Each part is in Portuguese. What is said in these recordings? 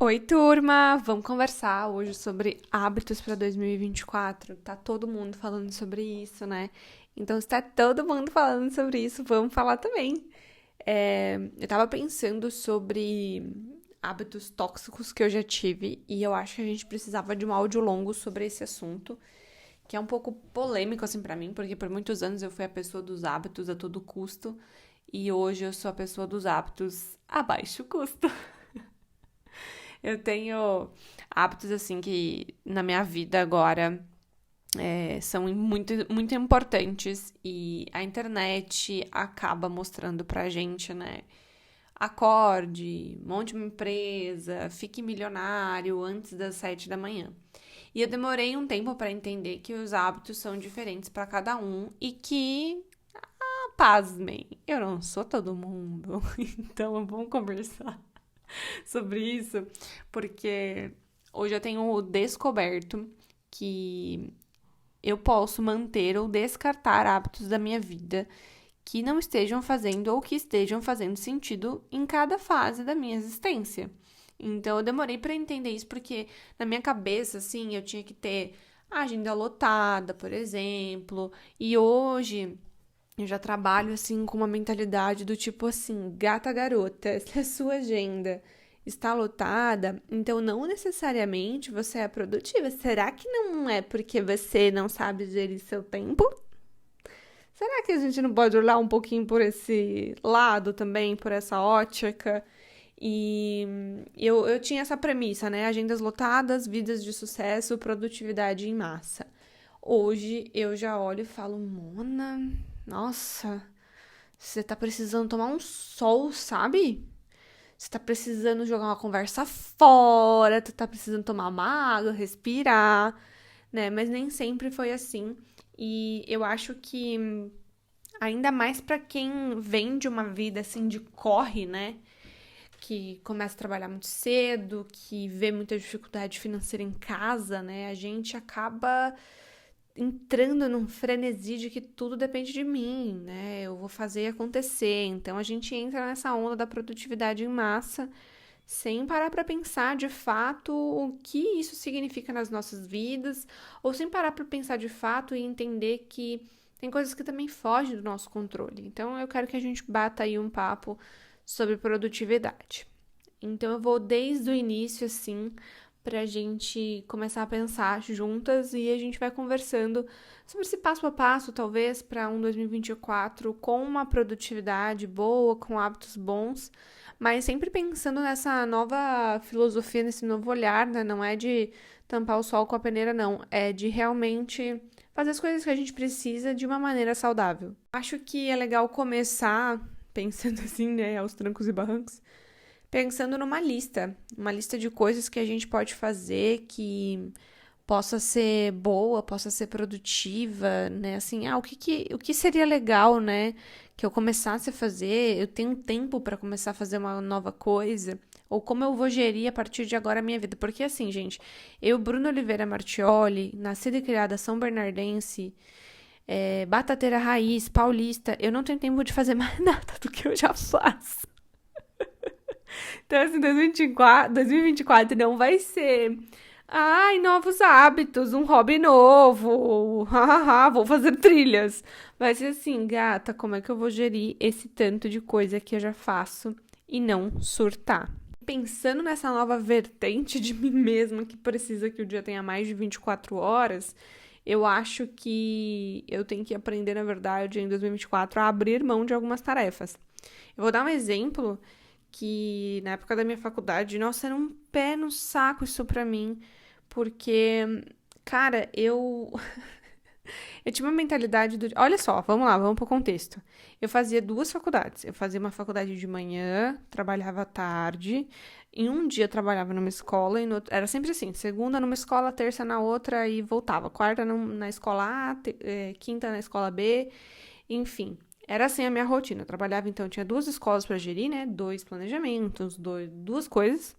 Oi, turma! Vamos conversar hoje sobre hábitos para 2024. Tá todo mundo falando sobre isso, né? Então, se tá todo mundo falando sobre isso, vamos falar também. Eu tava pensando sobre hábitos tóxicos que eu já tive e eu acho que a gente precisava de um áudio longo sobre esse assunto, que é um pouco polêmico assim para mim, porque por muitos anos eu fui a pessoa dos hábitos a todo custo e hoje eu sou a pessoa dos hábitos a baixo custo. Eu tenho hábitos assim que na minha vida agora são muito importantes e a internet acaba mostrando pra gente, né? Acorde, monte uma empresa, fique milionário antes das 7 da manhã. E eu demorei um tempo para entender que os hábitos são diferentes para cada um e que, pasmem, eu não sou todo mundo. Então vamos conversar sobre isso, porque hoje eu tenho descoberto que eu posso manter ou descartar hábitos da minha vida que não estejam fazendo ou que estejam fazendo sentido em cada fase da minha existência. Então eu demorei para entender isso porque na minha cabeça assim, eu tinha que ter a agenda lotada, por exemplo, e hoje eu já trabalho assim com uma mentalidade do tipo assim, gata garota, se a sua agenda está lotada, então não necessariamente você é produtiva. Será que não é porque você não sabe gerir seu tempo? Será que a gente não pode olhar um pouquinho por esse lado também, por essa ótica? E eu tinha essa premissa, né? Agendas lotadas, vidas de sucesso, produtividade em massa. Hoje eu já olho e falo, Mona, nossa, você tá precisando tomar um sol, sabe? Você tá precisando jogar uma conversa fora, tu tá precisando tomar uma água, respirar, né? Mas nem sempre foi assim. E eu acho que ainda mais pra quem vem de uma vida assim de corre, né? Que começa a trabalhar muito cedo, que vê muita dificuldade financeira em casa, né? A gente acaba entrando num frenesi de que tudo depende de mim, né? Eu vou fazer acontecer. Então a gente entra nessa onda da produtividade em massa, sem parar para pensar de fato o que isso significa nas nossas vidas, ou sem parar para pensar de fato e entender que tem coisas que também fogem do nosso controle. Então eu quero que a gente bata aí um papo sobre produtividade. Então eu vou desde o início assim para a gente começar a pensar juntas e a gente vai conversando sobre esse passo a passo, talvez, para um 2024 com uma produtividade boa, com hábitos bons, mas sempre pensando nessa nova filosofia, nesse novo olhar, né? Não é de tampar o sol com a peneira, não, é de realmente fazer as coisas que a gente precisa de uma maneira saudável. Acho que é legal começar pensando assim, né, aos trancos e barrancos, pensando numa lista, uma lista de coisas que a gente pode fazer que possa ser boa, possa ser produtiva, né? Assim, o que seria legal, né? Que eu começasse a fazer, eu tenho tempo para começar a fazer uma nova coisa, ou como eu vou gerir a partir de agora a minha vida. Porque assim, gente, eu, Bruno Oliveira Martioli, nascida e criada São Bernardense, batateira raiz, paulista, eu não tenho tempo de fazer mais nada do que eu já faço. Então, assim, 2024 não vai ser. Ai, novos hábitos, um hobby novo. Hahaha, vou fazer trilhas. Vai ser assim, gata, como é que eu vou gerir esse tanto de coisa que eu já faço e não surtar? Pensando nessa nova vertente de mim mesma que precisa que o dia tenha mais de 24 horas, eu acho que eu tenho que aprender, na verdade, em 2024, a abrir mão de algumas tarefas. Eu vou dar um exemplo que na época da minha faculdade, nossa, era um pé no saco isso pra mim, porque, cara, eu tinha uma mentalidade do. Olha só, vamos lá, vamos pro contexto. Eu fazia duas faculdades. Eu fazia uma faculdade de manhã, trabalhava à tarde. Em um dia eu trabalhava numa escola, e no outro... era sempre assim: segunda numa escola, terça na outra e voltava. Quarta na escola A, quinta na escola B, enfim. Era assim a minha rotina. Eu trabalhava, então, eu tinha duas escolas para gerir, né? Dois planejamentos, duas coisas,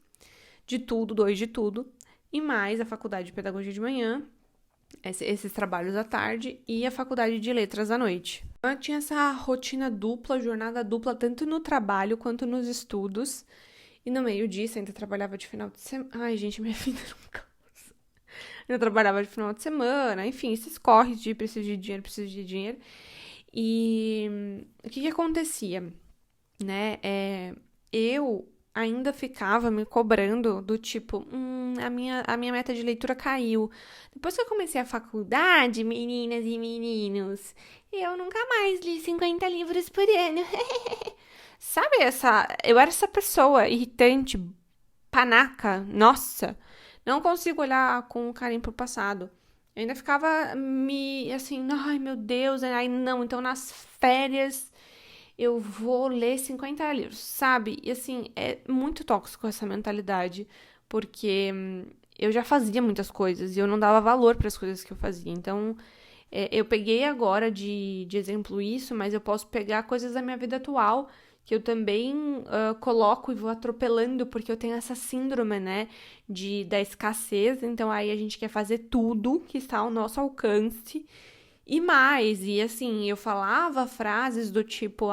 de tudo, dois de tudo. E mais a faculdade de pedagogia de manhã, esses trabalhos à tarde e a faculdade de letras à noite. Eu tinha essa rotina dupla, jornada dupla, tanto no trabalho quanto nos estudos. E no meio disso, ainda trabalhava de final de semana. Ai, gente, minha vida nunca. Eu trabalhava de final de semana, enfim, esses corres de preciso de dinheiro, preciso de dinheiro. E o que que acontecia, né? Eu ainda ficava me cobrando do tipo, a minha meta de leitura caiu. Depois que eu comecei a faculdade, meninas e meninos, eu nunca mais li 50 livros por ano. Sabe eu era essa pessoa irritante, panaca, nossa, não consigo olhar com carinho pro passado. Eu ainda ficava assim, ai meu Deus, ai não, então nas férias eu vou ler 50 livros, sabe? E assim, é muito tóxico essa mentalidade, porque eu já fazia muitas coisas e eu não dava valor para as coisas que eu fazia. Então, eu peguei agora de exemplo isso, mas eu posso pegar coisas da minha vida atual que eu também coloco e vou atropelando, porque eu tenho essa síndrome, né, da escassez. Então, aí a gente quer fazer tudo que está ao nosso alcance e mais, e assim, eu falava frases do tipo,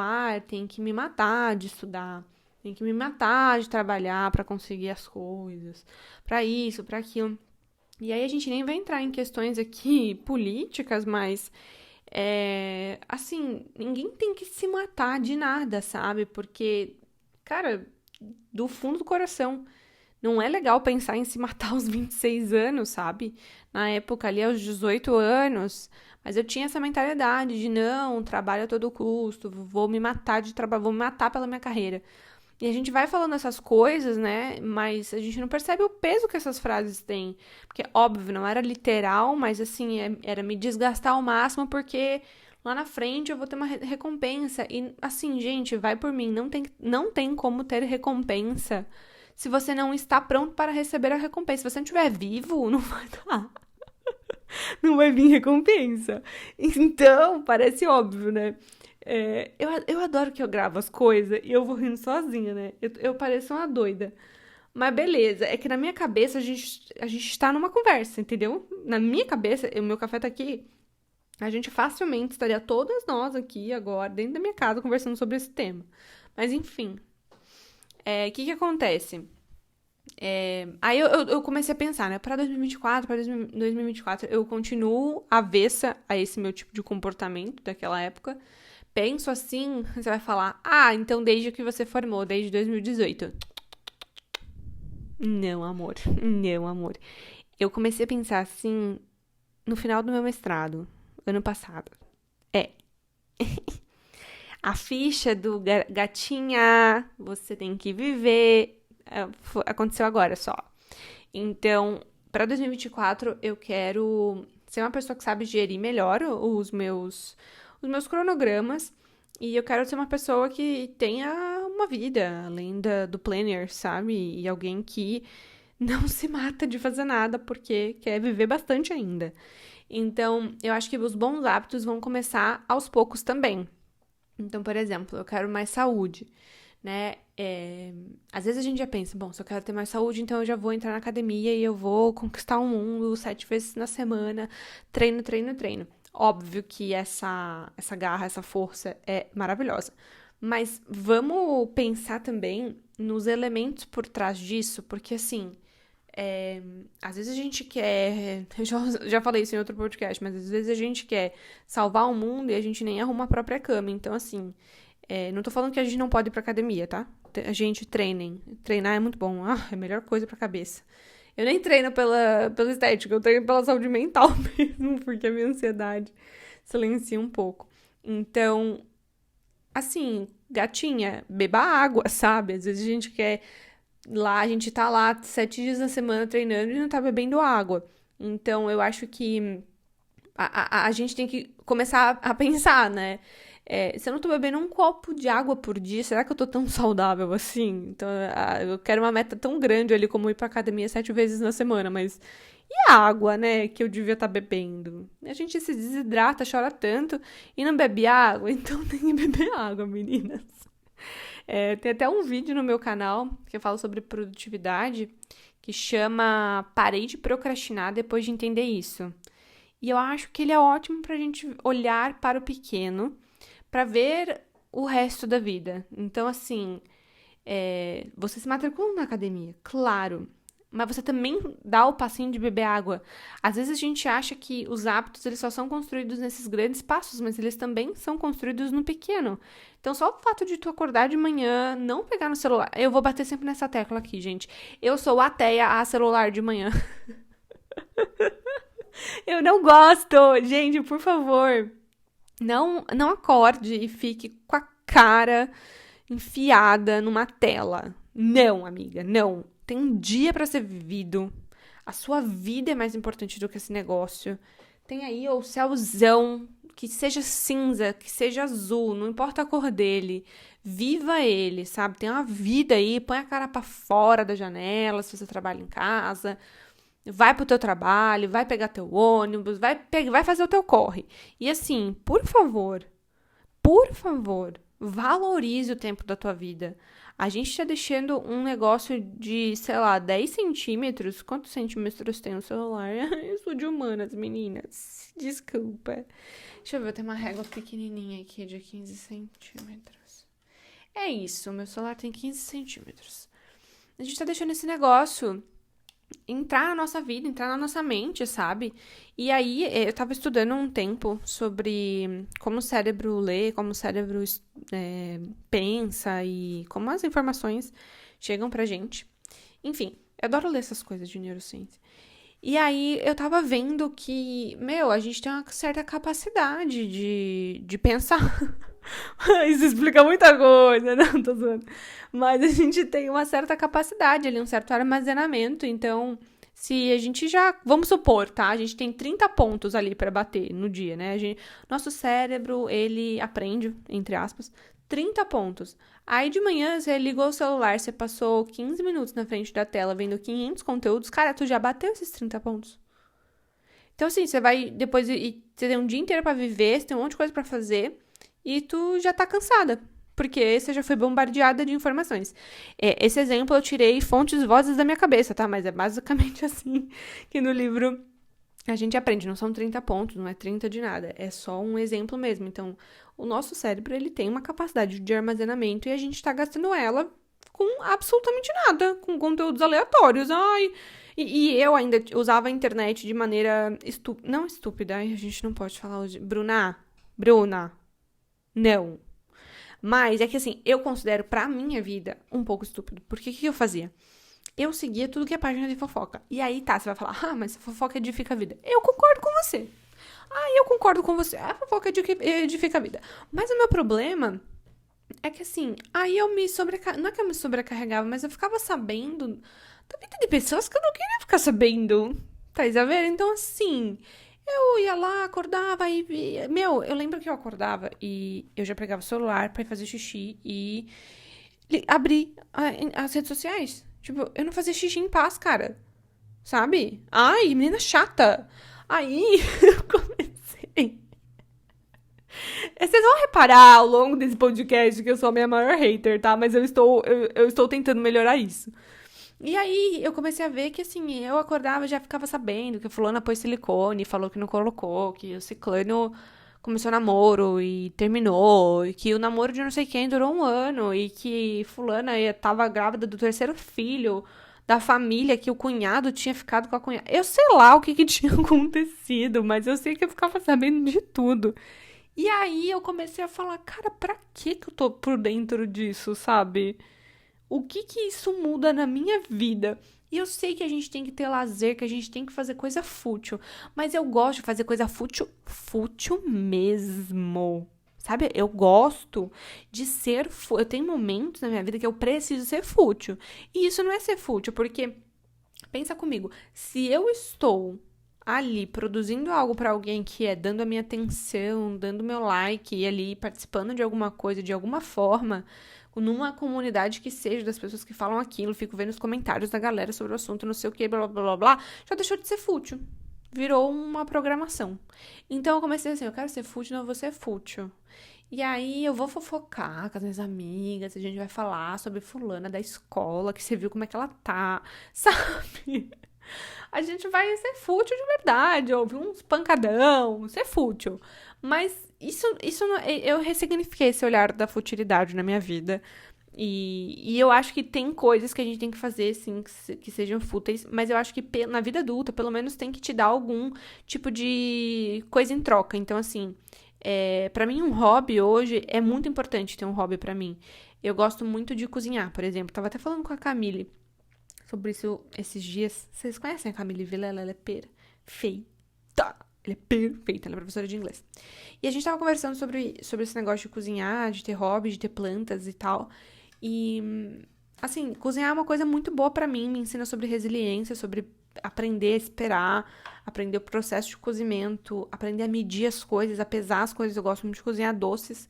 tem que me matar de estudar, tem que me matar de trabalhar para conseguir as coisas, para isso, para aquilo. E aí a gente nem vai entrar em questões aqui políticas, mas assim, ninguém tem que se matar de nada, sabe? Porque, cara, do fundo do coração, não é legal pensar em se matar aos 26 anos, sabe? Na época ali, aos 18 anos. Mas eu tinha essa mentalidade de não, trabalho a todo custo, vou me matar de trabalho, vou me matar pela minha carreira. E a gente vai falando essas coisas, né? Mas a gente não percebe o peso que essas frases têm. Porque, óbvio, não era literal, mas assim, era me desgastar ao máximo, porque lá na frente eu vou ter uma recompensa. E assim, gente, vai por mim, não tem como ter recompensa se você não está pronto para receber a recompensa. Se você não estiver vivo, não vai dar. Não vai vir recompensa. Então, parece óbvio, né? Eu adoro que eu gravo as coisas e eu vou rindo sozinha, né? Eu pareço uma doida. Mas beleza, é que na minha cabeça a gente tá numa conversa, entendeu? Na minha cabeça, o meu café tá aqui, a gente facilmente estaria todas nós aqui agora, dentro da minha casa, conversando sobre esse tema. Mas enfim, o que que acontece? Aí eu comecei a pensar, né? Pra 2024, pra 2024, eu continuo avessa a esse meu tipo de comportamento daquela época. Penso assim, você vai falar, então desde que você formou, desde 2018. Não, amor, não, amor. Eu comecei a pensar assim no final do meu mestrado, ano passado. É, a ficha do gatinha, você tem que viver, aconteceu agora só. Então, para 2024, eu quero ser uma pessoa que sabe gerir melhor os meus cronogramas. E eu quero ser uma pessoa que tenha uma vida além do planner, sabe? E alguém que não se mata de fazer nada porque quer viver bastante ainda. Então, eu acho que os bons hábitos vão começar aos poucos também. Então, por exemplo, eu quero mais saúde, né? Às vezes a gente já pensa, bom, se eu quero ter mais saúde, então eu já vou entrar na academia e eu vou conquistar o mundo 7 vezes na semana, treino, treino, treino. Óbvio que essa garra, essa força é maravilhosa. Mas vamos pensar também nos elementos por trás disso, porque assim, às vezes a gente quer. Eu já falei isso em outro podcast, mas às vezes a gente quer salvar o mundo e a gente nem arruma a própria cama. Então, assim, não tô falando que a gente não pode ir pra academia, tá? A gente treinem. Treinar é muito bom. É a melhor coisa pra cabeça. Eu nem treino pela estética, eu treino pela saúde mental mesmo, porque a minha ansiedade silencia um pouco. Então, assim, gatinha, beba água, sabe? Às vezes a gente quer lá, a gente tá lá 7 dias na semana treinando e não tá bebendo água. Então, eu acho que a gente tem que começar a pensar, né? Se eu não tô bebendo um copo de água por dia, será que eu tô tão saudável assim? Então, eu quero uma meta tão grande ali como ir pra academia 7 vezes na semana, mas e a água, né, que eu devia estar bebendo? A gente se desidrata, chora tanto e não bebe água, então tem que beber água, meninas. Tem até um vídeo no meu canal que eu falo sobre produtividade, que chama Parei de procrastinar depois de entender isso. E eu acho que ele é ótimo pra gente olhar para o pequeno, pra ver o resto da vida. Então, assim, Você se matricula na academia, claro. Mas você também dá o passinho de beber água. Às vezes a gente acha que os hábitos eles só são construídos nesses grandes passos, mas eles também são construídos no pequeno. Então, só o fato de tu acordar de manhã, não pegar no celular. Eu vou bater sempre nessa tecla aqui, gente. Eu sou ateia a celular de manhã. Eu não gosto. Gente, por favor, não acorde e fique com a cara enfiada numa tela. Não, amiga, não. Tem um dia pra ser vivido. A sua vida é mais importante do que esse negócio. Tem aí o céuzão, que seja cinza, que seja azul, não importa a cor dele. Viva ele, sabe? Tem uma vida aí, põe a cara pra fora da janela, se você trabalha em casa. Vai pro teu trabalho, vai pegar teu ônibus, vai fazer o teu corre. E assim, por favor, valorize o tempo da tua vida. A gente tá deixando um negócio de, sei lá, 10 centímetros. Quantos centímetros tem o celular? Eu sou de humanas, meninas. Desculpa. Deixa eu ver, eu tenho uma régua pequenininha aqui de 15 centímetros. É isso, meu celular tem 15 centímetros. A gente tá deixando esse negócio entrar na nossa vida, entrar na nossa mente, sabe? E aí, eu tava estudando um tempo sobre como o cérebro lê, como o cérebro pensa e como as informações chegam pra gente. Enfim, eu adoro ler essas coisas de neurociência. E aí, eu tava vendo que, a gente tem uma certa capacidade de pensar. Isso explica muita coisa, não tô zoando. Mas a gente tem uma certa capacidade ali, um certo armazenamento. Então, se a gente vamos supor, tá? A gente tem 30 pontos ali pra bater no dia, né? Nosso cérebro, ele aprende, entre aspas, 30 pontos. Aí de manhã, você ligou o celular, você passou 15 minutos na frente da tela vendo 500 conteúdos. Cara, tu já bateu esses 30 pontos. Então, assim, você vai depois... Você tem um dia inteiro pra viver, você tem um monte de coisa pra fazer... E tu já tá cansada, porque você já foi bombardeada de informações. Esse exemplo eu tirei fontes vozes da minha cabeça, tá? Mas é basicamente assim que no livro a gente aprende. Não são 30 pontos, não é 30 de nada. É só um exemplo mesmo. Então, o nosso cérebro, ele tem uma capacidade de armazenamento e a gente tá gastando ela com absolutamente nada, com conteúdos aleatórios. Ai... E eu ainda usava a internet de maneira não estúpida. Ai, a gente não pode falar hoje. Bruna... Não. Mas é que assim, eu considero pra minha vida um pouco estúpido. Porque o que eu fazia? Eu seguia tudo que é página de fofoca. E aí tá, você vai falar, mas fofoca edifica a vida. Eu concordo com você. Eu concordo com você. A fofoca edifica a vida. Mas o meu problema é que assim, aí eu me sobrecarregava. Não é que eu me sobrecarregava, mas eu ficava sabendo da vida de pessoas que eu não queria ficar sabendo. Tá vendo? Então assim... Eu ia lá, acordava e... eu lembro que eu acordava e eu já pegava o celular pra ir fazer xixi e abrir as redes sociais. Tipo, eu não fazia xixi em paz, cara. Sabe? Ai, menina chata. Aí, eu comecei... Vocês vão reparar ao longo desse podcast que eu sou a minha maior hater, tá? Mas eu estou tentando melhorar isso. E aí, eu comecei a ver que, assim, eu acordava e já ficava sabendo que a fulana pôs silicone, falou que não colocou, que o ciclano começou namoro e terminou, e que o namoro de não sei quem durou 1 ano, e que fulana tava grávida do 3º filho da família, que o cunhado tinha ficado com a cunhada. Eu sei lá o que tinha acontecido, mas eu sei que eu ficava sabendo de tudo. E aí, eu comecei a falar, cara, pra que eu tô por dentro disso, sabe? O que isso muda na minha vida? E eu sei que a gente tem que ter lazer, que a gente tem que fazer coisa fútil. Mas eu gosto de fazer coisa fútil mesmo. Sabe? Eu gosto de ser fútil. Eu tenho momentos na minha vida que eu preciso ser fútil. E isso não é ser fútil, porque... Pensa comigo. Se eu estou ali produzindo algo pra alguém que é dando a minha atenção, dando meu like e ali participando de alguma coisa, de alguma forma... numa comunidade que seja das pessoas que falam aquilo, fico vendo os comentários da galera sobre o assunto, não sei o que, blá, blá, blá, blá, já deixou de ser fútil. Virou uma programação. Então, eu comecei assim, eu quero ser fútil, não, eu vou ser fútil. E aí, eu vou fofocar com as minhas amigas, a gente vai falar sobre fulana da escola, que você viu como é que ela tá, sabe? A gente vai ser fútil de verdade, ouvir uns pancadão, ser fútil. Mas isso não, eu ressignifiquei esse olhar da futilidade na minha vida. E eu acho que tem coisas que a gente tem que fazer, sim, que sejam fúteis, mas eu acho que na vida adulta, pelo menos, tem que te dar algum tipo de coisa em troca. Então, assim, para mim, um hobby hoje é muito importante ter um hobby pra mim. Eu gosto muito de cozinhar, por exemplo. Tava até falando com a Camille sobre isso esses dias. Vocês conhecem a Camille Vilela? Ela é perfeita. Ela é perfeita, ela é professora de inglês. E a gente tava conversando sobre esse negócio de cozinhar, de ter hobby, de ter plantas e tal. E, assim, cozinhar é uma coisa muito boa pra mim, me ensina sobre resiliência, sobre aprender a esperar, aprender o processo de cozimento, aprender a medir as coisas, a pesar as coisas. Eu gosto muito de cozinhar doces.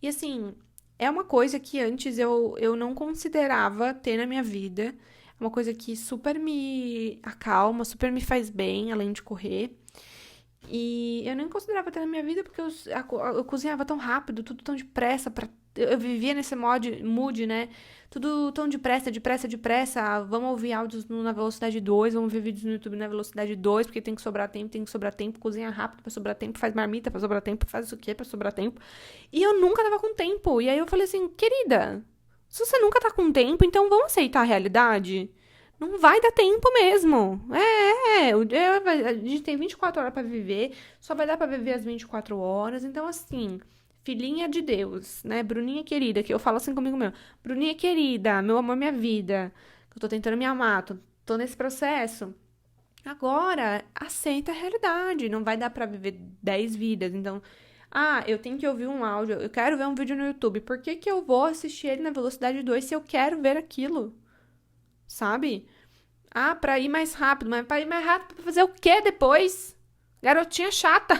E, assim, é uma coisa que antes eu não considerava ter na minha vida. É uma coisa que super me acalma, super me faz bem, além de correr. E eu nem considerava ter na minha vida porque eu cozinhava tão rápido, tudo tão depressa. Eu vivia nesse mood, né? Tudo tão depressa, depressa, depressa. Vamos ouvir áudios na velocidade 2, vamos ver vídeos no YouTube na velocidade 2, porque tem que sobrar tempo, tem que sobrar tempo. Cozinha rápido pra sobrar tempo, faz marmita pra sobrar tempo, faz isso aqui pra sobrar tempo. E eu nunca tava com tempo. E aí eu falei assim, querida, se você nunca tá com tempo, então vamos aceitar a realidade? Não vai dar tempo mesmo. A gente tem 24 horas pra viver, só vai dar pra viver as 24 horas. Então, assim, filhinha de Deus, né? Bruninha querida, que eu falo assim comigo mesmo. Bruninha querida, meu amor, minha vida, que eu tô tentando me amar, tô nesse processo. Agora, aceita a realidade. Não vai dar pra viver 10 vidas. Então, eu tenho que ouvir um áudio, eu quero ver um vídeo no YouTube. Por que que eu vou assistir ele na velocidade 2 se eu quero ver aquilo? Sabe? Pra ir mais rápido. Mas pra ir mais rápido, pra fazer o quê depois? Garotinha chata.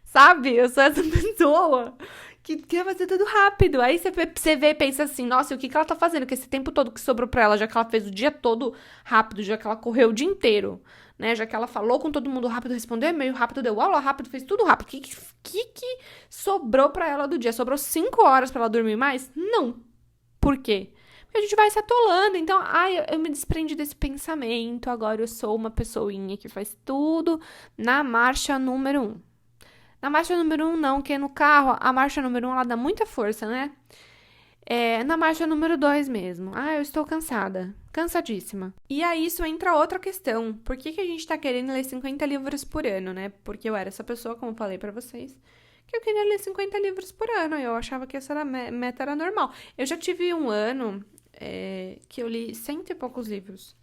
Sabe? Eu sou essa pessoa que quer fazer tudo rápido. Aí você vê e pensa assim, nossa, e o que que ela tá fazendo com esse tempo todo que sobrou pra ela, já que ela fez o dia todo rápido, já que ela correu o dia inteiro, né? Já que ela falou com todo mundo rápido, respondeu e-mail rápido, deu aula rápido, fez tudo rápido. O que sobrou pra ela do dia? Sobrou 5 horas pra ela dormir mais? Não. Por quê? Porque a gente vai se atolando. Então, eu me desprendi desse pensamento. Agora eu sou uma pessoinha que faz tudo na marcha número 1. Na marcha número 1, não, que no carro, a marcha número 1, ela dá muita força, né? Na marcha número 2 mesmo. Eu estou cansada. Cansadíssima. E aí, isso entra outra questão. Por que que a gente tá querendo ler 50 livros por ano, né? Porque eu era essa pessoa, como eu falei pra vocês, que eu queria ler 50 livros por ano. Eu achava que essa meta era normal. Eu já tive um ano que eu li 100 e poucos livros.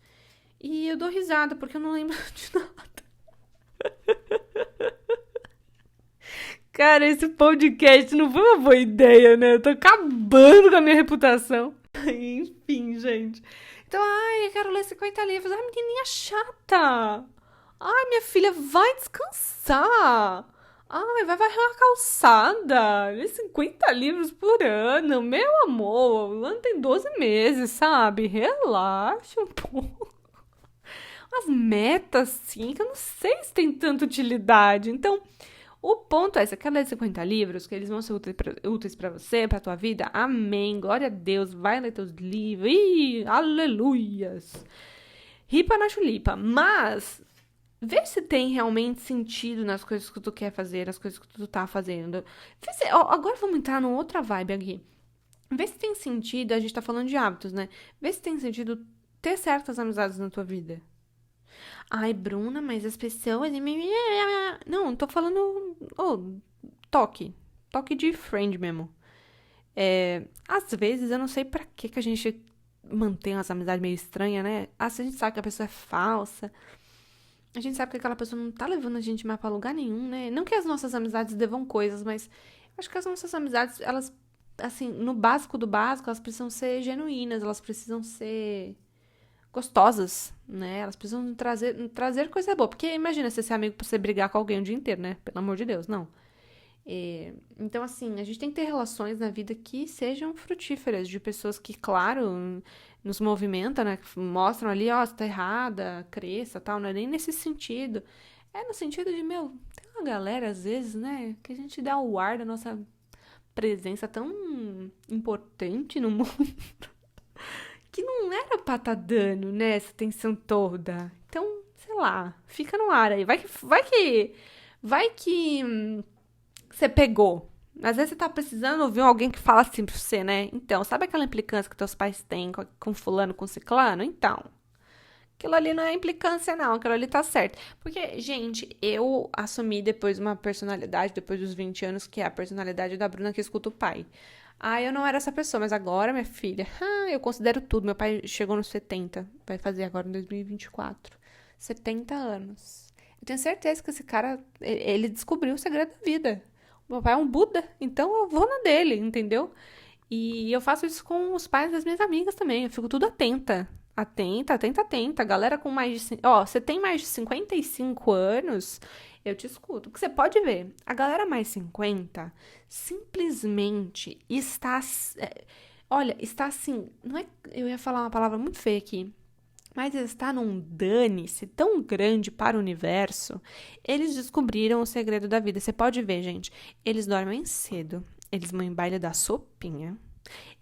E eu dou risada, porque eu não lembro de nada. Cara, esse podcast não foi uma boa ideia, né? Eu tô acabando com a minha reputação. Enfim, gente. Então, eu quero ler 50 livros. Menininha chata. Minha filha, vai descansar. Vai varrer uma calçada. Lê 50 livros por ano. Meu amor, o ano tem 12 meses, sabe? Relaxa um pouco. As metas, sim, que eu não sei se tem tanta utilidade. Então, o ponto é, você quer ler 50 livros, que eles vão ser úteis pra você, pra tua vida? Amém, glória a Deus, vai ler teus livros. Aleluias. Ripa na chulipa. Mas, vê se tem realmente sentido nas coisas que tu quer fazer, nas coisas que tu tá fazendo. Agora vamos entrar numa outra vibe aqui. Vê se tem sentido, a gente tá falando de hábitos, né? Vê se tem sentido ter certas amizades na tua vida. Bruna, mas as pessoas... Não, tô falando... toque. Toque de friend mesmo. Às vezes, eu não sei pra que a gente mantém umas amizades meio estranhas, né? A gente sabe que a pessoa é falsa. A gente sabe que aquela pessoa não tá levando a gente mais pra lugar nenhum, né? Não que as nossas amizades devam coisas, mas... acho que as nossas amizades, elas... assim, no básico do básico, elas precisam ser genuínas. Elas precisam ser... gostosas, né? Elas precisam trazer coisa boa. Porque imagina você ser amigo pra você brigar com alguém o dia inteiro, né? Pelo amor de Deus, não. Então, assim, a gente tem que ter relações na vida que sejam frutíferas, de pessoas que, claro, nos movimentam, né? Que mostram ali, você tá errada, cresça, tal. Não é nem nesse sentido. É no sentido de, tem uma galera, às vezes, né? Que a gente dá o ar da nossa presença tão importante no mundo. Que não era pra tá dando, né, essa tensão toda. Então, sei lá, fica no ar aí. Vai que você pegou, Às vezes você tá precisando ouvir alguém que fala assim pra você, né? Então, sabe aquela implicância que teus pais têm com fulano, com ciclano? Então, aquilo ali não é implicância, não. Aquilo ali tá certo. Porque, gente, eu assumi depois uma personalidade, depois dos 20 anos, que é a personalidade da Bruna que escuta o pai. Ah, eu não era essa pessoa, mas agora, minha filha, eu considero tudo. Meu pai chegou nos 70, vai fazer agora em 2024. 70 anos. Eu tenho certeza que esse cara, ele descobriu o segredo da vida. Meu pai é um Buda, então eu vou na dele, entendeu? E eu faço isso com os pais das minhas amigas também. Eu fico tudo atenta. Atenta, atenta, atenta. Galera com mais de. Ó, você tem mais de 55 anos, eu te escuto. Porque você pode ver, a galera mais 50 simplesmente está. Olha, está assim. Não é. Eu ia falar uma palavra muito feia aqui. Mas está num dane-se tão grande para o universo. Eles descobriram o segredo da vida. Você pode ver, gente. Eles dormem cedo. Eles vão em baile da sopinha.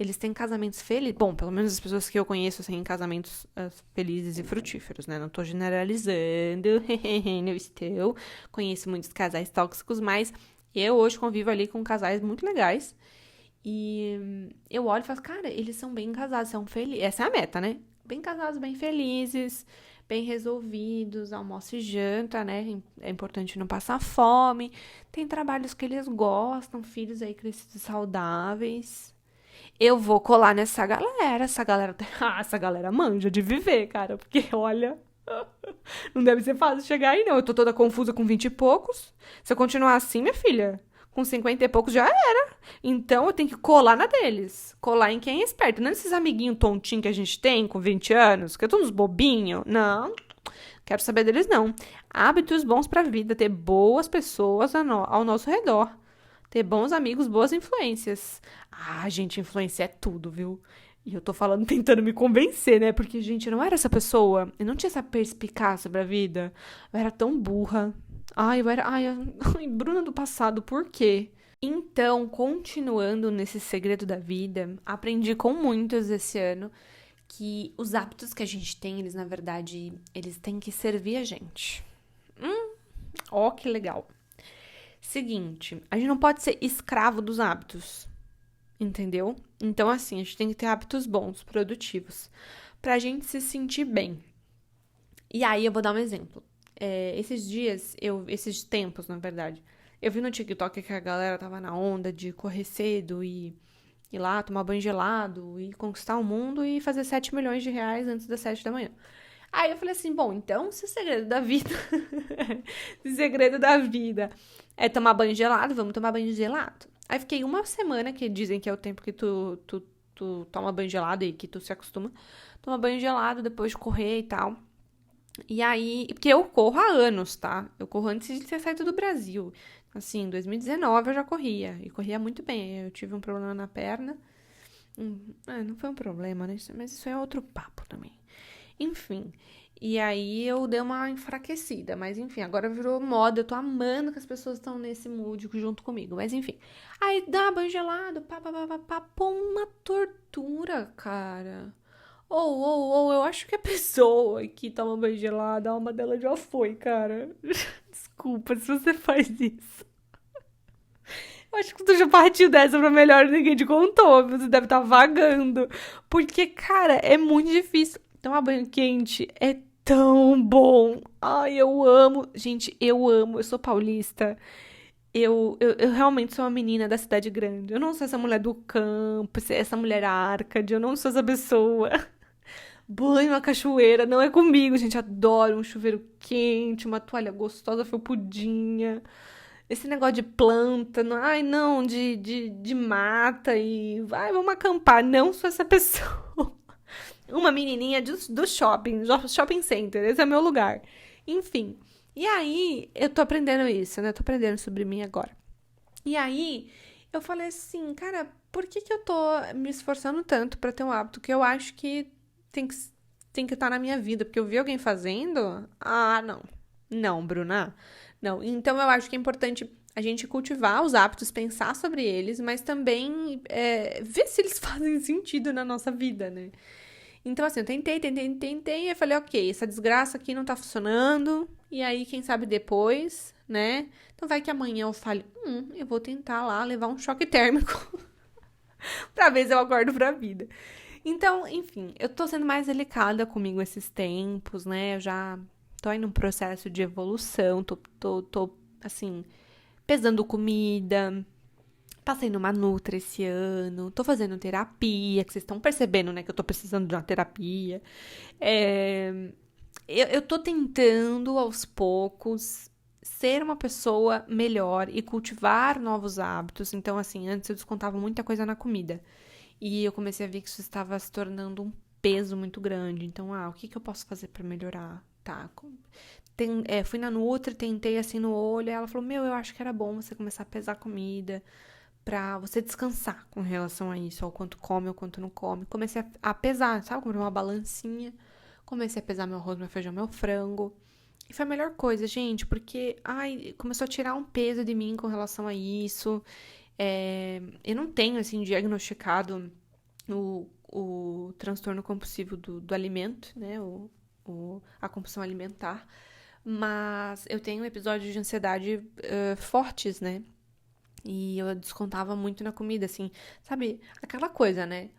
Eles têm casamentos felizes. Bom, pelo menos as pessoas que eu conheço têm casamentos felizes e frutíferos, né? Não tô generalizando. Não estou. Conheço muitos casais tóxicos, mas eu hoje convivo ali com casais muito legais. E eu olho e falo, cara, eles são bem casados, são felizes. Essa é a meta, né? Bem casados, bem felizes, bem resolvidos, almoço e janta, né? É importante não passar fome. Tem trabalhos que eles gostam, filhos aí crescidos saudáveis. Eu vou colar nessa galera. Essa galera manja de viver, cara. Porque, olha, não deve ser fácil chegar aí, não. Eu tô toda confusa com 20 e poucos. Se eu continuar assim, minha filha, com 50 e poucos já era. Então eu tenho que colar na deles. Colar em quem é esperto. Não esses amiguinhos tontinhos que a gente tem com 20 anos, que é todos bobinhos. Não, quero saber deles, não. Hábitos bons pra vida. Ter boas pessoas ao nosso redor. Ter bons amigos, boas influências. Ah, gente, influência é tudo, viu? E eu tô falando, tentando me convencer, né? Porque, gente, eu não era essa pessoa. Eu não tinha essa perspicácia sobre a vida. Eu era tão burra. Ai, eu era. Ai, Bruna do passado, por quê? Então, continuando nesse segredo da vida, aprendi com muitos esse ano que os hábitos que a gente tem, eles, na verdade, eles têm que servir a gente. Ó, que legal. Seguinte, a gente não pode ser escravo dos hábitos, entendeu? Então, assim, a gente tem que ter hábitos bons, produtivos, pra gente se sentir bem. E aí, eu vou dar um exemplo. Esses tempos, na verdade, eu vi no TikTok que a galera tava na onda de correr cedo e ir lá tomar banho gelado e conquistar o mundo e fazer 7 milhões de reais antes das 7 da manhã. Aí eu falei assim, bom, então se o segredo da vida, se o segredo da vida é tomar banho gelado, vamos tomar banho gelado. Aí fiquei uma semana, que dizem que é o tempo que tu toma banho gelado e que tu se acostuma, toma banho gelado depois de correr e tal. E aí, porque eu corro há anos, tá? Eu corro antes de ter saído do Brasil. Assim, em 2019 eu já corria, e corria muito bem. Eu tive um problema na perna. Não foi um problema, né? Mas isso é outro papo também. Enfim, e aí eu dei uma enfraquecida, mas enfim, agora virou moda, eu tô amando que as pessoas estão nesse mood junto comigo, mas enfim. Aí dá banho gelado, pô, uma tortura, cara. Eu acho que a pessoa que toma banho gelado, a alma dela já foi, cara. Desculpa se você faz isso. Eu acho que tu já partiu dessa pra melhor, ninguém te contou, você deve estar vagando. Porque, cara, é muito difícil. Tomar banho quente é tão bom. Ai, eu amo. Gente, eu amo. Eu sou paulista. Eu realmente sou uma menina da cidade grande. Eu não sou essa mulher do campo, essa mulher Arcade. Eu não sou essa pessoa. Banho na cachoeira não é comigo, gente. Adoro um chuveiro quente, uma toalha gostosa, felpudinha. Esse negócio de planta, ai não, de mata e vai, vamos acampar. Não sou essa pessoa. Uma menininha do shopping center, esse é meu lugar. Enfim, e aí eu tô aprendendo isso, né? Tô aprendendo sobre mim agora. E aí eu falei assim, cara, por que eu tô me esforçando tanto pra ter um hábito que eu acho que tem que tem que estar na minha vida? Porque eu vi alguém fazendo? Ah, não. Não, Bruna. Não. Então eu acho que é importante a gente cultivar os hábitos, pensar sobre eles, mas também ver se eles fazem sentido na nossa vida, né? Então, assim, eu tentei, e eu falei, ok, essa desgraça aqui não tá funcionando, e aí, quem sabe depois, né? Então vai que amanhã eu fale, eu vou tentar lá levar um choque térmico pra ver se eu acordo pra vida. Então, enfim, eu tô sendo mais delicada comigo esses tempos, né? Eu já tô aí num processo de evolução, tô assim, pesando comida, passei numa Nutra esse ano, tô fazendo terapia, que vocês estão percebendo, né, que eu tô precisando de uma terapia. Eu tô tentando, aos poucos, ser uma pessoa melhor e cultivar novos hábitos. Então, assim, antes eu descontava muita coisa na comida. E eu comecei a ver que isso estava se tornando um peso muito grande. Então, o que que eu posso fazer pra melhorar? Tá, fui na Nutri, tentei assim no olho, e ela falou, eu acho que era bom você começar a pesar comida pra você descansar com relação a isso, ao quanto come, ao quanto não come. Comecei a pesar, sabe? Comprei uma balancinha, comecei a pesar meu arroz, meu feijão, meu frango. E foi a melhor coisa, gente, porque, começou a tirar um peso de mim com relação a isso. Eu não tenho, assim, diagnosticado o transtorno compulsivo do alimento, né? A compulsão alimentar. Mas eu tenho episódios de ansiedade fortes, né? E eu descontava muito na comida, assim, sabe? Aquela coisa, né?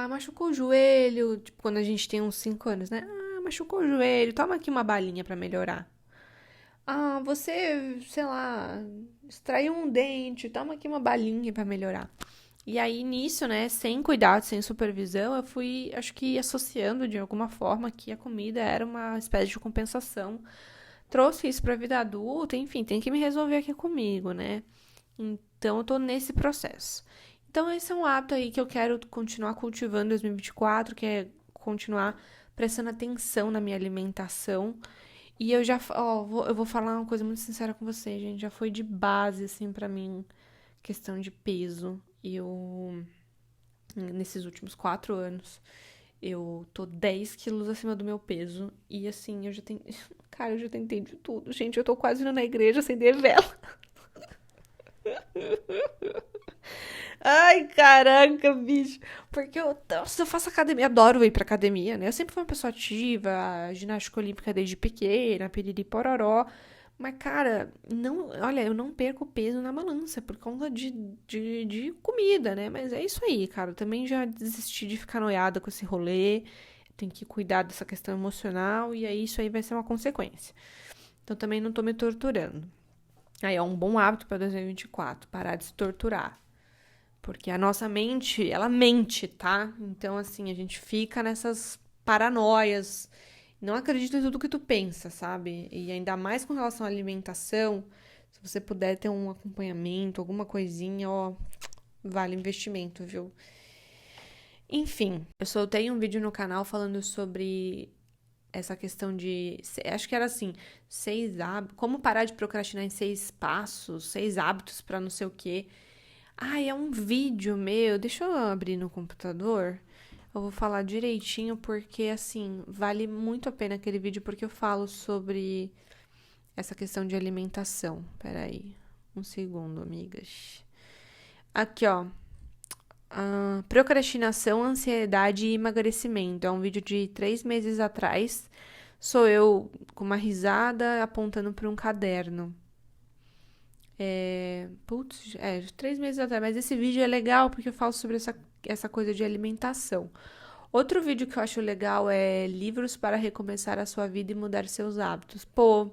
Machucou o joelho, tipo, quando a gente tem uns 5 anos, né? Machucou o joelho, toma aqui uma balinha pra melhorar. Você, sei lá, extraiu um dente, toma aqui uma balinha pra melhorar. E aí, nisso, né, sem cuidado, sem supervisão, eu fui, acho que associando de alguma forma que a comida era uma espécie de compensação. Trouxe isso pra vida adulta, enfim, tem que me resolver aqui comigo, né? Então, eu tô nesse processo. Então, esse é um hábito aí que eu quero continuar cultivando em 2024, que é continuar prestando atenção na minha alimentação. E eu já, eu vou falar uma coisa muito sincera com você, gente. Já foi de base, assim, pra mim, questão de peso. Nesses últimos 4 anos, eu tô 10 quilos acima do meu peso. E, assim, cara, eu já tentei de tudo. Gente, eu tô quase indo na igreja acender vela. Ai, caraca, bicho. Porque nossa, eu faço academia, adoro ir pra academia, né? Eu sempre fui uma pessoa ativa, ginástica olímpica desde pequena, piriri pororó. Mas, cara, não, olha, eu não perco peso na balança por conta de comida, né? Mas é isso aí, cara. Eu também já desisti de ficar noiada com esse rolê. Tem que cuidar dessa questão emocional e aí isso aí vai ser uma consequência. Então também não tô me torturando. Aí é um bom hábito para 2024, parar de se torturar. Porque a nossa mente, ela mente, tá? Então, assim, a gente fica nessas paranoias. Não acredita em tudo que tu pensa, sabe? E ainda mais com relação à alimentação, se você puder ter um acompanhamento, alguma coisinha, vale investimento, viu? Enfim, eu soltei um vídeo no canal falando sobre essa questão de. Acho que era assim: 6 hábitos. Como parar de procrastinar em 6 passos, 6 hábitos pra não sei o quê. É um vídeo meu. Deixa eu abrir no computador. Eu vou falar direitinho porque, assim, vale muito a pena aquele vídeo porque eu falo sobre essa questão de alimentação. Peraí, um segundo, amigas. Aqui, ó. Procrastinação, ansiedade e emagrecimento. É um vídeo de 3 meses atrás. Sou eu com uma risada apontando para um caderno. 3 meses atrás. Mas esse vídeo é legal porque eu falo sobre essa coisa de alimentação. Outro vídeo que eu acho legal é livros para recomeçar a sua vida e mudar seus hábitos. Pô,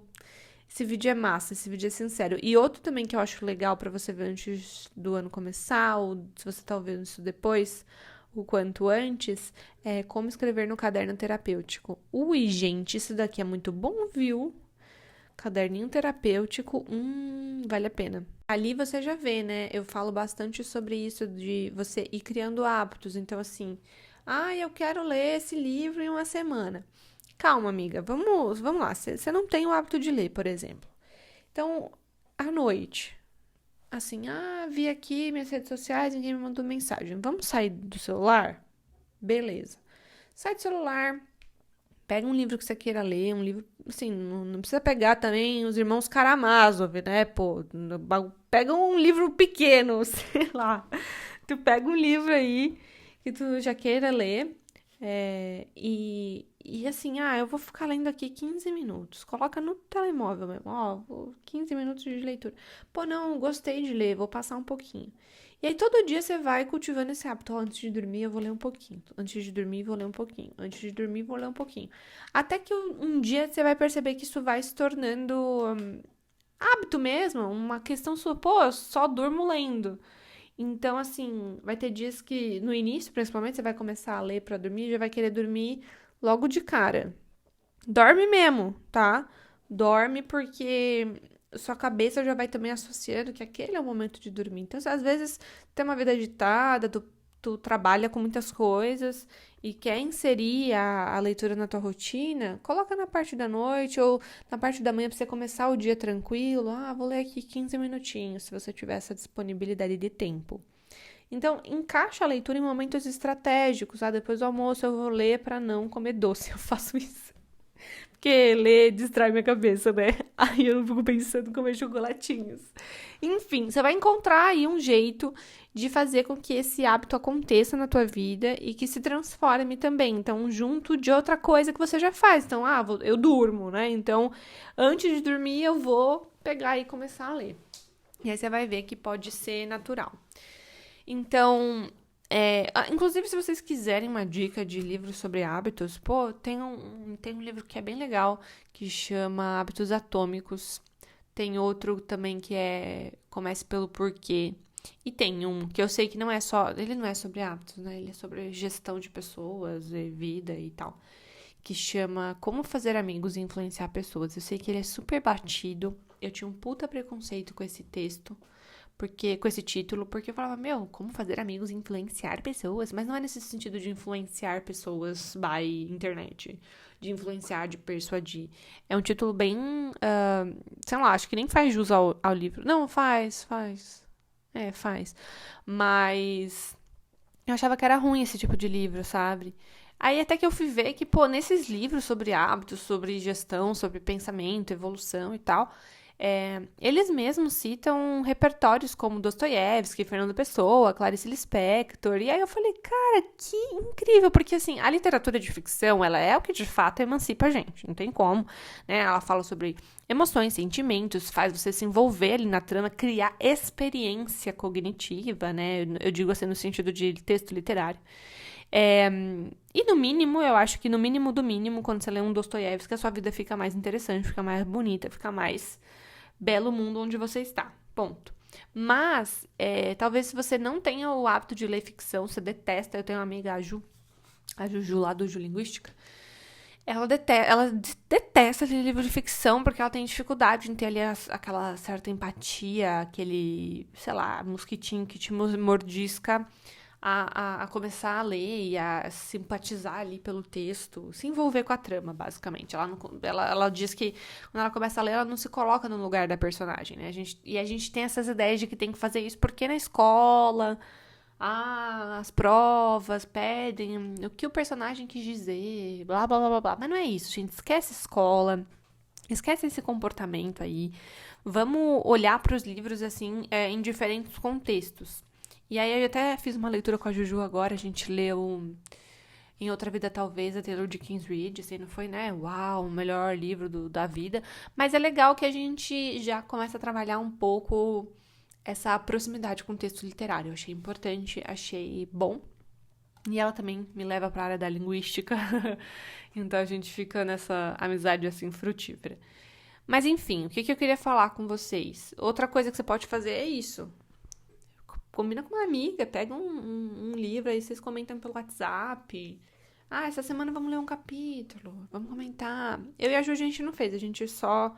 esse vídeo é massa, esse vídeo é sincero. E outro também que eu acho legal pra você ver antes do ano começar, ou se você tá ouvindo isso depois, o quanto antes, é como escrever no caderno terapêutico. Ui, gente, isso daqui é muito bom, viu? Caderninho terapêutico, vale a pena. Ali você já vê, né? Eu falo bastante sobre isso de você ir criando hábitos. Então, assim, eu quero ler esse livro em uma semana. Calma, amiga, vamos lá. Você não tem o hábito de ler, por exemplo. Então, à noite, assim, vi aqui minhas redes sociais, ninguém me mandou mensagem. Vamos sair do celular? Beleza. Sai do celular, pega um livro que você queira ler, um livro, assim, não precisa pegar também os Irmãos Karamazov, né? Pô, pega um livro pequeno, sei lá. Tu pega um livro aí que tu já queira ler. E assim, eu vou ficar lendo aqui 15 minutos. Coloca no telemóvel mesmo, 15 minutos de leitura. Pô, não, gostei de ler, vou passar um pouquinho. E aí todo dia você vai cultivando esse hábito. Antes de dormir eu vou ler um pouquinho. Antes de dormir vou ler um pouquinho. Antes de dormir vou ler um pouquinho. Até que um dia você vai perceber que isso vai se tornando hábito mesmo, uma questão sua. Pô, eu só durmo lendo. Então, assim, vai ter dias que, no início, principalmente, você vai começar a ler pra dormir e já vai querer dormir logo de cara. Dorme mesmo, tá? Dorme porque sua cabeça já vai também associando que aquele é o momento de dormir. Então, se às vezes tem uma vida agitada, tu trabalha com muitas coisas e quer inserir a leitura na tua rotina, coloca na parte da noite ou na parte da manhã pra você começar o dia tranquilo. Vou ler aqui 15 minutinhos, se você tiver essa disponibilidade de tempo. Então, encaixa a leitura em momentos estratégicos. Depois do almoço eu vou ler para não comer doce. Eu faço isso. Porque ler distrai minha cabeça, né? Aí eu não fico pensando em comer chocolatinhos. Enfim, você vai encontrar aí um jeito de fazer com que esse hábito aconteça na tua vida e que se transforme também. Então, junto de outra coisa que você já faz. Então, eu durmo, né? Então, antes de dormir, eu vou pegar e começar a ler. E aí você vai ver que pode ser natural. Então, inclusive, se vocês quiserem uma dica de livro sobre hábitos, tem um livro que é bem legal, que chama Hábitos Atômicos. Tem outro também que é Comece pelo Porquê. E tem um que eu sei que ele não é sobre hábitos, né? Ele é sobre gestão de pessoas, vida e tal. Que chama Como Fazer Amigos e Influenciar Pessoas. Eu sei que ele é super batido. Eu tinha um puta preconceito com esse texto. Com esse título, porque eu falava, como fazer amigos e influenciar pessoas? Mas não é nesse sentido de influenciar pessoas by internet, de influenciar, de persuadir. É um título bem, sei lá, acho que nem faz jus ao livro. Não, faz. Faz. Mas eu achava que era ruim esse tipo de livro, sabe? Aí até que eu fui ver que, nesses livros sobre hábitos, sobre gestão, sobre pensamento, evolução e tal, eles mesmos citam repertórios como Dostoiévski, Fernando Pessoa, Clarice Lispector. E aí eu falei, cara, que incrível, porque assim, a literatura de ficção, ela é o que de fato emancipa a gente, não tem como, né? Ela fala sobre emoções, sentimentos, faz você se envolver ali na trama, criar experiência cognitiva, né? Eu digo assim no sentido de texto literário. E no mínimo, eu acho que no mínimo do mínimo, quando você lê um Dostoiévski, a sua vida fica mais interessante, fica mais bonita, fica mais belo o mundo onde você está. Ponto. Mas, talvez se você não tenha o hábito de ler ficção, você detesta. Eu tenho uma amiga, a Juju, lá do Ju Linguística. Ela detesta ler livro de ficção porque ela tem dificuldade em ter ali aquela certa empatia, aquele, sei lá, mosquitinho que te mordisca a começar a ler e a simpatizar ali pelo texto, se envolver com a trama, basicamente. Ela diz que quando ela começa a ler, ela não se coloca no lugar da personagem, né? A gente tem essas ideias de que tem que fazer isso porque na escola, as provas pedem o que o personagem quis dizer, blá, blá, blá, blá, blá. Mas não é isso, gente. Esquece escola, esquece esse comportamento aí. Vamos olhar para os livros, assim, em diferentes contextos. E aí eu até fiz uma leitura com a Juju agora, a gente leu Em Outra Vida Talvez, a Taylor Jenkins Reid, assim, não foi, né, uau, o melhor livro da vida, mas é legal que a gente já começa a trabalhar um pouco essa proximidade com o texto literário, eu achei importante, achei bom, e ela também me leva para a área da linguística, então a gente fica nessa amizade, assim, frutífera. Mas enfim, o que eu queria falar com vocês? Outra coisa que você pode fazer é isso. Combina com uma amiga, pega um livro, aí vocês comentam pelo WhatsApp. Essa semana vamos ler um capítulo, vamos comentar. Eu e a Ju, a gente não fez, a gente só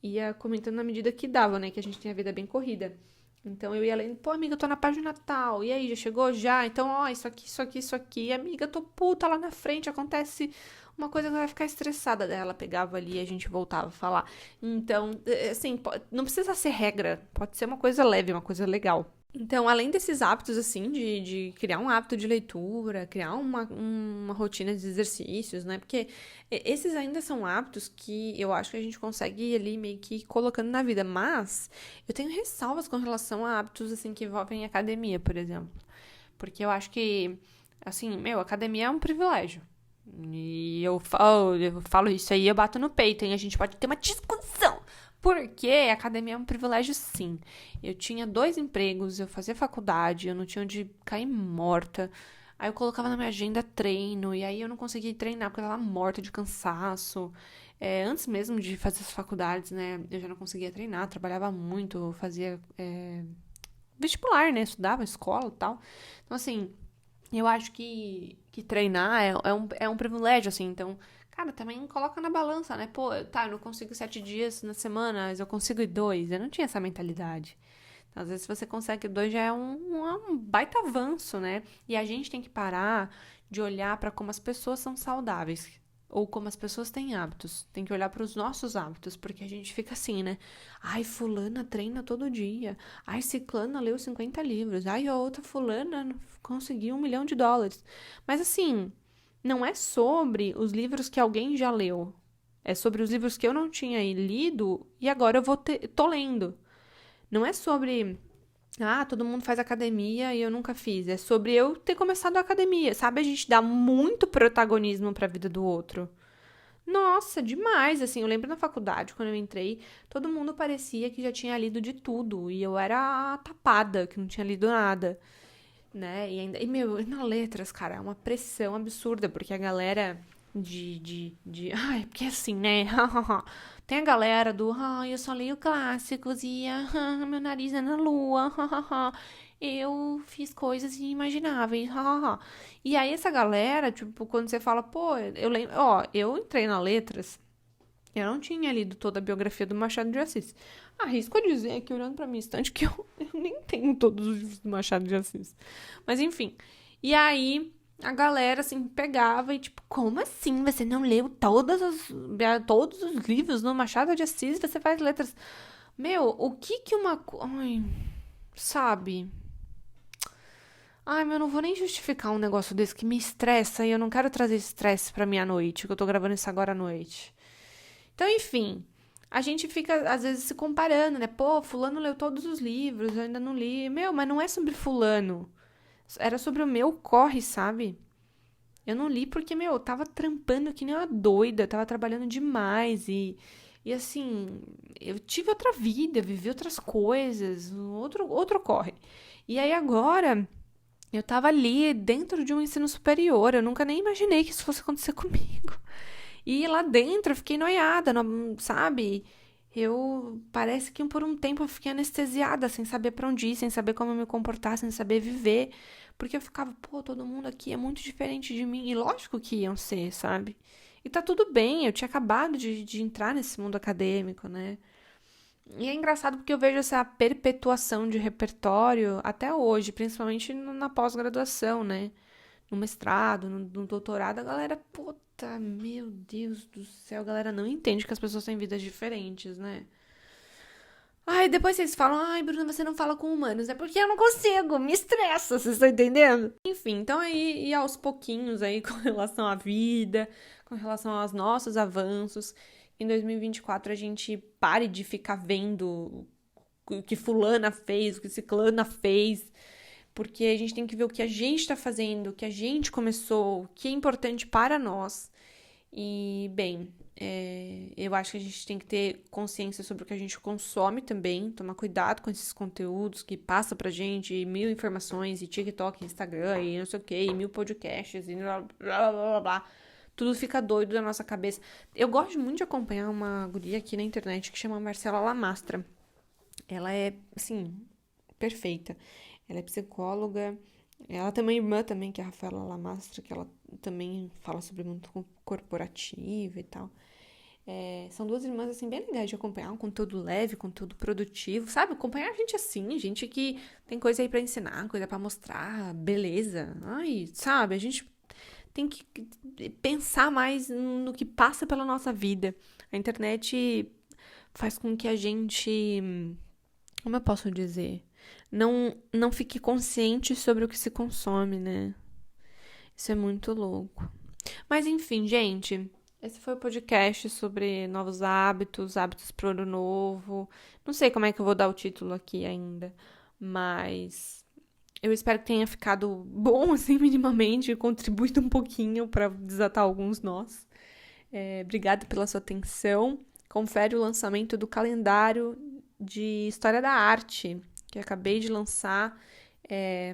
ia comentando na medida que dava, né? Que a gente tem a vida bem corrida. Então eu ia lendo, amiga, eu tô na página tal. E aí, já chegou? Já? Então, isso aqui, isso aqui, isso aqui. Amiga, eu tô puta lá na frente, acontece uma coisa que vai ficar estressada dela. Pegava ali e a gente voltava a falar. Então, assim, não precisa ser regra, pode ser uma coisa leve, uma coisa legal. Então, além desses hábitos, assim, de criar um hábito de leitura, criar uma rotina de exercícios, né? Porque esses ainda são hábitos que eu acho que a gente consegue ir ali meio que colocando na vida. Mas eu tenho ressalvas com relação a hábitos, assim, que envolvem academia, por exemplo. Porque eu acho que Assim, academia é um privilégio. E eu falo isso aí, eu bato no peito, hein? A gente pode ter uma discussão. Porque a academia é um privilégio, sim. Eu tinha 2 empregos, eu fazia faculdade, eu não tinha onde cair morta. Aí eu colocava na minha agenda treino, e aí eu não conseguia treinar porque eu tava morta de cansaço. Antes mesmo de fazer as faculdades, né? Eu já não conseguia treinar, trabalhava muito, fazia vestibular, né? Estudava escola e tal. Então, assim, eu acho que treinar é um privilégio, assim. Então, cara, também coloca na balança, né? Pô, tá, eu não consigo 7 dias na semana, mas eu consigo ir 2. Eu não tinha essa mentalidade. Então, às vezes, se você consegue 2, já é um baita avanço, né? E a gente tem que parar de olhar para como as pessoas são saudáveis. Ou como as pessoas têm hábitos. Tem que olhar para os nossos hábitos, porque a gente fica assim, né? Ai, fulana treina todo dia. Ai, ciclana leu 50 livros. Ai, a outra fulana conseguiu US$ 1 milhão. Mas assim, não é sobre os livros que alguém já leu. É sobre os livros que eu não tinha lido e agora tô lendo. Não é sobre, todo mundo faz academia e eu nunca fiz. É sobre eu ter começado a academia. Sabe, a gente dá muito protagonismo pra vida do outro. Nossa, demais, assim, eu lembro na faculdade, quando eu entrei, todo mundo parecia que já tinha lido de tudo, e eu era a tapada, que não tinha lido nada, né, na letras, cara, é uma pressão absurda, porque a galera ai, porque assim, né, tem a galera eu só leio clássicos, e meu nariz é na lua, eu fiz coisas inimagináveis, e aí essa galera, tipo, quando você fala, pô, eu lembro, ó, eu entrei na letras, eu não tinha lido toda a biografia do Machado de Assis. Arrisco a dizer aqui, olhando pra minha estante, que eu nem tenho todos os livros do Machado de Assis. Mas enfim. E aí, a galera, assim, pegava e, tipo, como assim? Você não leu todos os livros do Machado de Assis e você faz letras? Meu, o que que uma... Ai, sabe? Ai, eu não vou nem justificar um negócio desse que me estressa e eu não quero trazer estresse pra minha noite, que eu tô gravando isso agora à noite. Então, enfim, a gente fica, às vezes, se comparando, né? Pô, fulano leu todos os livros, eu ainda não li. Mas não é sobre fulano. Era sobre o meu corre, sabe? Eu não li porque, eu tava trampando que nem uma doida, tava trabalhando demais e assim, eu tive outra vida, vivi outras coisas, outro corre. E aí agora, eu tava ali dentro de um ensino superior, eu nunca nem imaginei que isso fosse acontecer comigo. E lá dentro eu fiquei noiada, sabe? Parece que por um tempo eu fiquei anestesiada, sem saber pra onde ir, sem saber como me comportar, sem saber viver. Porque eu ficava, pô, todo mundo aqui é muito diferente de mim. E lógico que iam ser, sabe? E tá tudo bem, eu tinha acabado de entrar nesse mundo acadêmico, né? E é engraçado porque eu vejo essa perpetuação de repertório até hoje, principalmente na pós-graduação, né? No mestrado, no doutorado, a galera, puta, meu Deus do céu, a galera não entende que as pessoas têm vidas diferentes, né? Ai, depois vocês falam, ai, Bruna, você não fala com humanos. É porque eu não consigo, me estressa, vocês estão entendendo? Enfim, então aí, e aos pouquinhos aí, com relação à vida, com relação aos nossos avanços, em 2024 a gente pare de ficar vendo o que fulana fez, o que ciclana fez, porque a gente tem que ver o que a gente está fazendo, o que a gente começou, o que é importante para nós. E, bem, eu acho que a gente tem que ter consciência sobre o que a gente consome também, tomar cuidado com esses conteúdos que passa pra gente, e mil informações, e TikTok, Instagram, e não sei o que, e mil podcasts, e blá, blá, blá, blá, blá. Tudo fica doido na nossa cabeça. Eu gosto muito de acompanhar uma guria aqui na internet que chama Marcela Lamastra. Ela é, assim, perfeita. Ela é psicóloga. Ela tem uma irmã também, que é a Rafaela Lamastra, que ela também fala sobre mundo corporativo e tal. São 2 irmãs, assim, bem legais de acompanhar, um conteúdo leve, conteúdo produtivo, sabe? Acompanhar gente assim, gente que tem coisa aí pra ensinar, coisa pra mostrar, beleza. Ai, sabe? A gente tem que pensar mais no que passa pela nossa vida. A internet faz com que a gente, como eu posso dizer, não fique consciente sobre o que se consome, né? Isso é muito louco. Mas enfim, gente, esse foi o podcast sobre novos hábitos, hábitos para o ano novo. Não sei como é que eu vou dar o título aqui ainda, mas Eu espero que tenha ficado bom, assim, minimamente, e contribuído um pouquinho para desatar alguns nós. Obrigada pela sua atenção. Confere o lançamento do calendário de História da Arte, que eu acabei de lançar,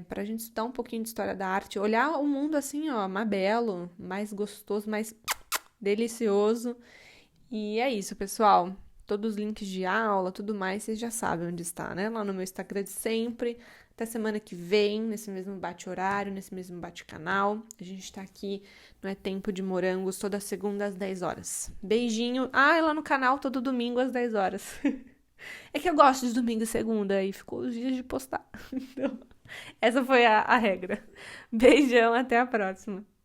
para a gente estudar um pouquinho de História da Arte, olhar o mundo assim, ó, mais belo, mais gostoso, mais delicioso. E é isso, pessoal. Todos os links de aula, tudo mais, vocês já sabem onde está, né? Lá no meu Instagram de sempre. Até semana que vem, nesse mesmo bate-horário, nesse mesmo bate-canal. A gente tá aqui no É Tempo de Morangos, toda segunda às 10 horas. Beijinho. Ah, e lá no canal, todo domingo às 10 horas. É que eu gosto de domingo e segunda, e ficou os dias de postar. Então, essa foi a regra. Beijão, até a próxima.